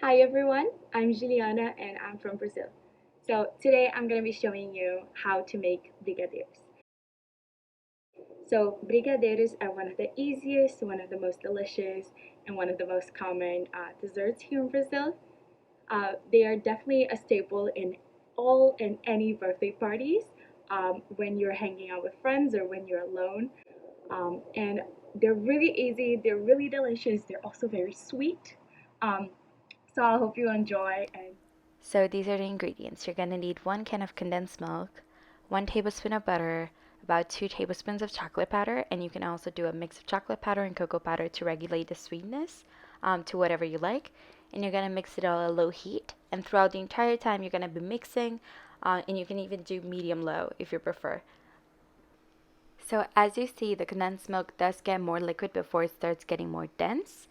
Hi everyone, I'm Juliana and I'm from Brazil. So today I'm going to be showing you how to make brigadeiros. So brigadeiros are one of the easiest, one of the most delicious, and one of the most common desserts here in Brazil. They are definitely a staple in all and any birthday parties, when you're hanging out with friends or when you're alone. And they're really easy, they're really delicious, they're also very sweet. Um, so I hope you enjoy and So these are the ingredients. You're going to need 1 can of condensed milk, 1 tablespoon of butter, about 2 tablespoons of chocolate powder, and you can also do a mix of chocolate powder and cocoa powder to regulate the sweetness to whatever you like. And you're going to mix it all at low heat. And throughout the entire time, you're going to be mixing, and you can even do medium low if you prefer. So as you see, the condensed milk does get more liquid before it starts getting more dense.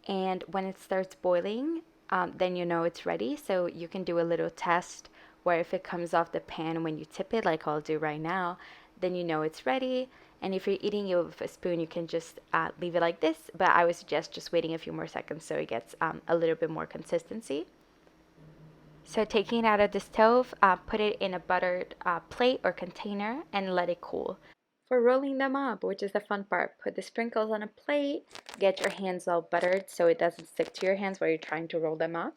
And when it starts boiling, then you know it's ready. So you can do a little test where if it comes off the pan when you tip it, like I'll do right now, then you know it's ready. And if you're eating it with a spoon, you can just leave it like this. But I would suggest just waiting a few more seconds so it gets a little bit more consistency. So taking it out of the stove, put it in a buttered plate or container and let it cool. For rolling them up, which is the fun part, put the sprinkles on a plate, get your hands all buttered so it doesn't stick to your hands while you're trying to roll them up.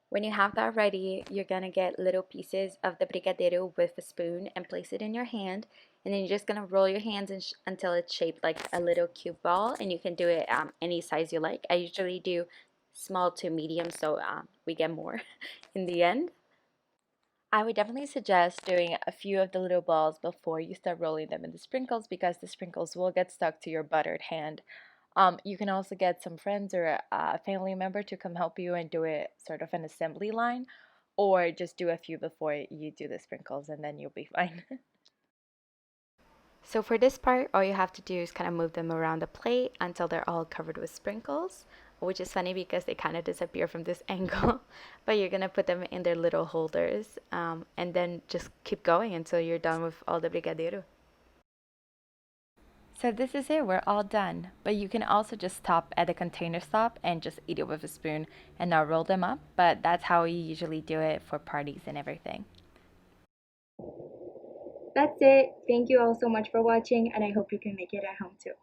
When you have that ready, you're gonna get little pieces of the brigadeiro with a spoon and place it in your hand. And then you're just gonna roll your hands until it's shaped like a little cube ball, and you can do it any size you like. I usually do small to medium so we get more in the end. I would definitely suggest doing a few of the little balls before you start rolling them in the sprinkles because the sprinkles will get stuck to your buttered hand. You can also get some friends or a family member to come help you and do it sort of an assembly line, or just do a few before you do the sprinkles and then you'll be fine. So for this part, all you have to do is kind of move them around the plate until they're all covered with sprinkles, which is funny because they kind of disappear from this angle. But you're gonna put them in their little holders, and then just keep going until you're done with all the brigadeiro. So this is it, we're all done. But you can also just stop at the container stop and just eat it with a spoon and not roll them up. But that's how we usually do it for parties and everything. that's it. Thank you all so much for watching, and I hope you can make it at home too.